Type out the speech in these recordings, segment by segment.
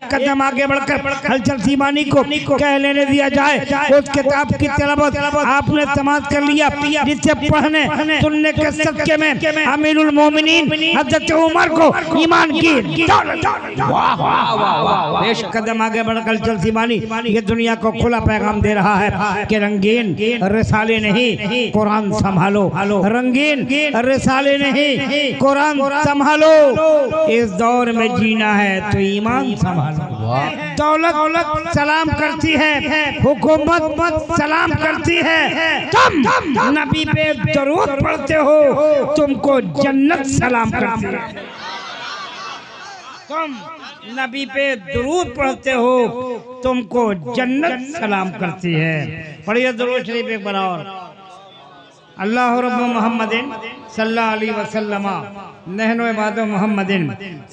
कदम आगे बढ़कर हलचल सीमानी को कह लेने दिया जाए। उस किताब की तिलावत आपने समाप्त कर लिया जिससे पढ़ने सुनने के सदके में अमीरुल मोमिनीन हजरत उमर को ईमान की बेश कदम आगे बढ़कर हलचल सीमानी ये दुनिया को खुला पैगाम दे रहा है कि रंगीन रिसाले नहीं कुरान संभालो, रंगीन रिसाले नहीं कुरान संभालो। इस दौर में जीना है तो ईमान संभालो। दौलत सलाम करती है, हुकूमत सलाम करती है, तुम नबी पे दरूद पढ़ते हो तुमको जन्नत सलाम करती है। तुम नबी पे दरूद पढ़ते हो तुमको जन्नत सलाम करती है। पढ़िए दरूद शरीफ एक बार और। अल्लाह रब्बु मुहम्मदिन सल्लल्लाहु अलैहि वसल्लम नहनु इबादु मुहम्मदिन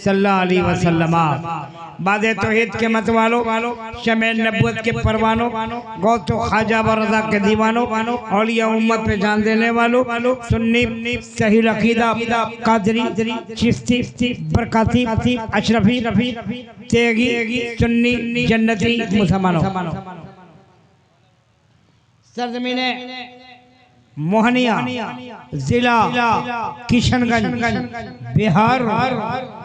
सल्लल्लाहु अलैहि वसल्लम। बादे तौहीद के मत वालो, शमे नबुवत के परवानो, गौतो ख्वाजा व रज़ा के दीवानो, औलिया उम्मत पे जान देने वालों, सुन्नी सही अकीदा कादरी चिश्ती बरकाती अशरफी तेगी सुन्नी जन्नती मुसलमानों। सरजमीने मोहनिया जिला किशनगंज बिहार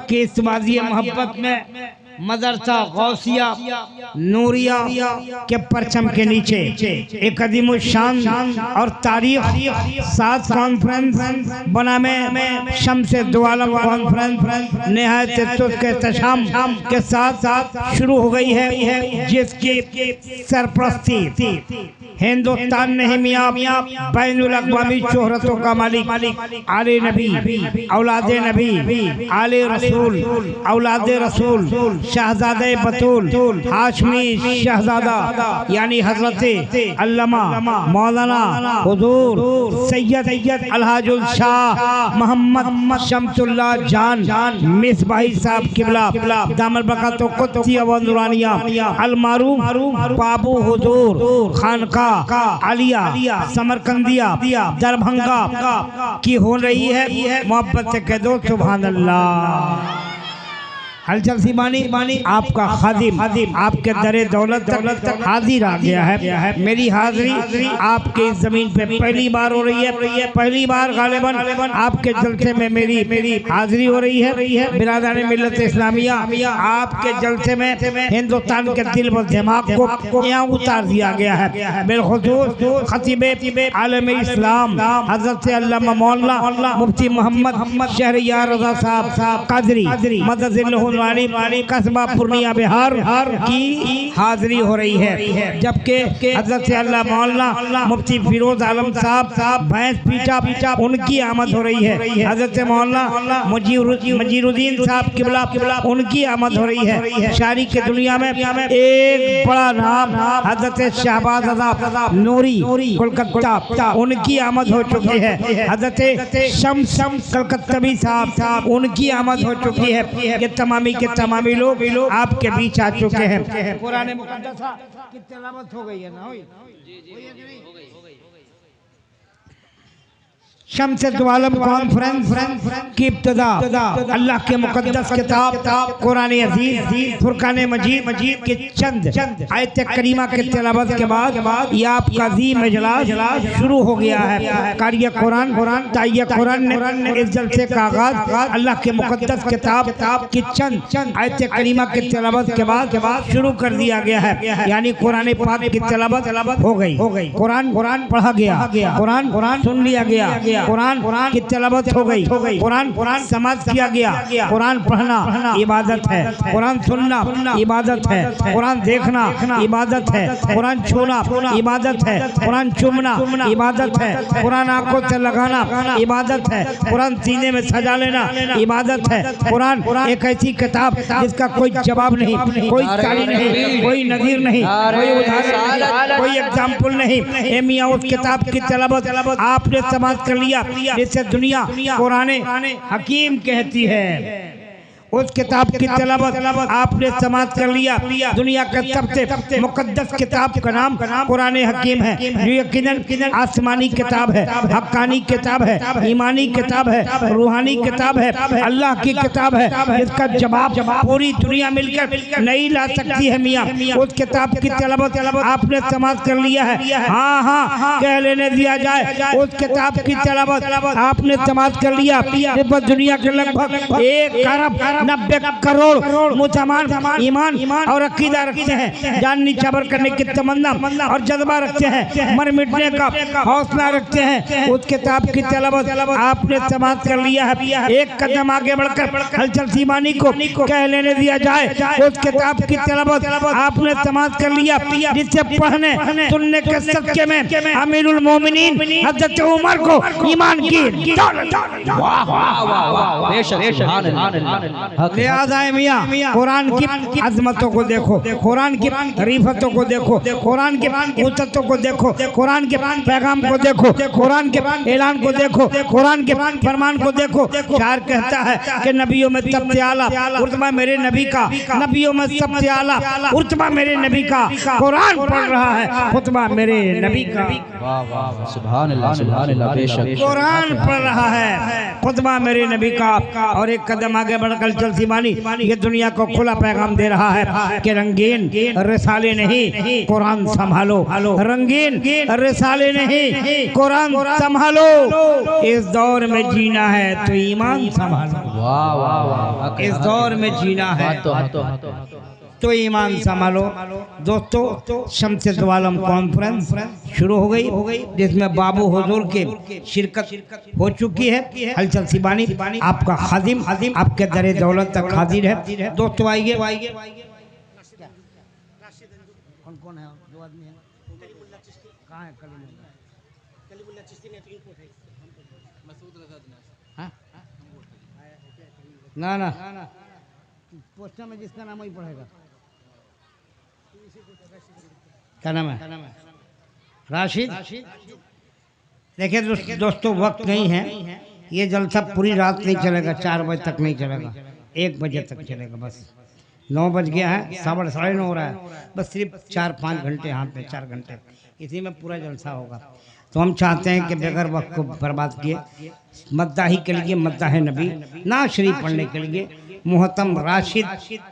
के इस वादी मोहब्बत में मदरसा गौसिया नूरिया के परचम के नीचे एक अदीम शान और तारीख 7 कॉन्फ्रेंस बना में शम्स दो आलम कॉन्फ्रेंस निहायत तुर्क के तशाम के साथ शुरू हो गई है, जिसकी सरपरस्ती हिंदुस्तान नहीं मियाँ बैनुल अक़वामी शोहरतों का मालिक आले नबी औलादे नबी आले रसूल औलादे रसूल शहजादे बतूल हाशमी शहजादा यानी हजरत अल्लामा मौलाना हुजूर सैयद अलहाजुल शाह मोहम्मद शम्सुल्लाह जान मिसबाही साहब किबला दामल बकातो कुत्ती व नूरानिया अलमारूफ बाबू हुजूर खानका आलिया समरकंदिया दरभंगा की हो रही है। मोहब्बत से कह दो सुभान अल्लाह। हलचल सीमानी आपका खादिम आपके दरे दौलत तक हाजिर आ गया है। मेरी हाजिरी आपके इस जमीन पे पहली बार हो रही है, पहली बार गालिबन आपके जलसे में मेरी हाजिरी हो रही है। बिरादरान मिल्लत इस्लामिया आपके जलसे में हिंदुस्तान के दिल व दिमाग को यहाँ उतार दिया गया है। बिलखुसूस खतीब आलम इस्लाम हजरत अल्लामा मौलाना मुफ्ती मोहम्मद शहरियार रज़ा साहब कादरी मदद कस्बा पूर्णिया बिहार की हाजिरी हो रही है। जबकि हज़रत अल्लाह मौलाना मुफ्ती फिरोज आलम साहब भैंस पीछा उनकी आमद हो रही है। हज़रत मौलाना मजीरुद्दीन साहब किबला उनकी आमद हो रही है। शायरी के दुनिया में एक बड़ा नाम हज़रत शहबाज रज़ा नूरी कोलकाता उनकी आमद हो चुकी है। हज़रत शम्स कलकत्तवी साहब उनकी आमद हो चुकी है। ये तमामी के तमामी लोग आपके बीच आ चुके हैं। कुरान मुक़द्दस की तिलावत हो गई है ना? शम्स दो आलम कॉन्फ्रेंस की इब्तिदा अल्लाह के मुक़द्दस किताब कुरान अज़ीज़ फुरकान मजीद के चंद आयत करीमा के तिलावत के बाद ये आपका अज़ीम इजलास शुरू हो गया है। कारिया कुरान ताइया कुरान ने इस जलसे का आगाज़ अल्लाह के मुक़द्दस किताब की चंद आयत करीमा के तिलावत के बाद शुरू कर दिया गया है। यानी कुरान पाक की तिलावत हो गई। कुरान पढ़ा गया, कुरान सुन लिया गया, कुरान की तिलावत हो गई, कुरान समाज किया गया। कुरान पढ़ना इबादत है, कुरान सुनना इबादत है, कुरान देखना इबादत है, कुरान छूना इबादत है, कुरान चूमना इबादत है, कुरान आंखों से लगाना इबादत है, कुरान सीने में सजा लेना इबादत है। कुरान एक ऐसी किताब जिसका कोई जवाब नहीं, कोई ताली नहीं, कोई नज़ीर नहीं, कोई उदाहरण, कोई एग्जाम्पल नहीं। ए मियां उस किताब की तिलावत आपने समाज कर लिया जिससे दुनिया कुरान हकीम कहती है। उस किताब की तलावत आपने समाप्त कर लिया। दुनिया के सबसे मुकद्दस किताब का नाम कुरान हकीम है, जो यकीनन आसमानी किताब है, हक्कानी किताब है, ईमानी किताब है, रूहानी किताब है, अल्लाह की किताब है। इसका जवाब पूरी दुनिया मिलकर नहीं ला सकती है मियाँ। उस किताब की तलावत आपने समाप्त कर लिया है। हाँ हाँ कह लेने दिया जाए, उस किताब की तलावत आपने समाप्त कर लिया। इस पर दुनिया के लगभग 1 अरब 90 करोड़ मुसलमान ईमान और अकीदा रखते हैं, जान निछावर करने की तमन्ना और जज्बा रखते हैं, मर मिटने का हौसला रखते हैं। उस किताब की तलावत आपने समाप्त कर लिया है। एक कदम आगे बढ़कर हलचल सीमानी को कह लेने दिया जाए, उस किताब की तलावत आपने समाप्त कर लिया, जिससे पढ़ने सुनने के सदके में अमीरुल मोमिनीन हज़रत उमर को ईमान की लिहाजा मियाँ कुरान की अजमतों को देखो, कुरान की रिफतों को देखो, कुरान के उद्दतों को देखो, कुरान के पैगाम को देखो, कुरान के ऐलान को देखो, कुरान के फरमान को देखो। शायर कहता है कि नबियों में सबसे आला रुतबा मेरे नबी का, नबियों में सबसे आला रुतबा मेरे नबी का, कुरान पढ़ रहा है खुतबा मेरे नबी का। सुभान अल्लाह, सुभान अल्लाह, बेशक कुरान पढ़ रहा है खुतबा मेरे नबी का। और एक कदम आगे बढ़कर चल सीमानी ये दुनिया को खुला पैगाम दे रहा है कि रंगीन रिसाले नहीं कुरान संभालो, रंगीन रिसाले नहीं कुरान संभालो। इस दौर में जीना है तो ईमान संभालो, वाह वाह वाह, इस दौर में जीना है तो ईमान संभालो। दोस्तों शम्से दो आलम कॉन्फ्रेंस शुरू हो गई, जिसमें बाबू हुजूर के शिरकत हो चुकी है। हलचल सीबानी आपका खादिम आपके दरे दौलत तक हाजिर है। दोस्तों आइए, कौन है जो आदमी है, कहाँ है ना पोस्टर में जिसका नाम वही पढ़ेगा। क्या नाम है? राशिद। देखिए दोस्तों वक्त नहीं है, ये जलसा पूरी रात नहीं चलेगा, 4 बजे तक नहीं चलेगा, 1 बजे तक चलेगा। बस 9 बज गया है, 9:30 हो रहा है, बस सिर्फ 4-5 घंटे हाथ में, 4 घंटे इसी में पूरा जलसा होगा। तो हम चाहते हैं कि बगैर वक्त को बर्बाद किए मद्दाही के लिए, मद्दाह नबी ना शरीफ पढ़ने के लिए मोहतम राशिद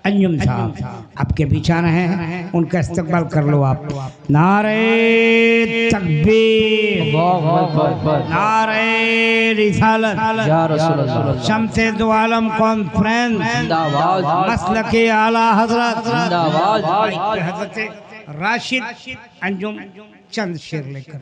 अंजुम साहब आपके बीच आ रहे हैं, उनका इस्तकबाल कर लो आप। नारे तकबीर, नारे रिसालत, शम्से दो आलम कॉन्फ्रेंस, मसलके आला हजरत हजरत राशिद अंजुम चंद शेर लेकर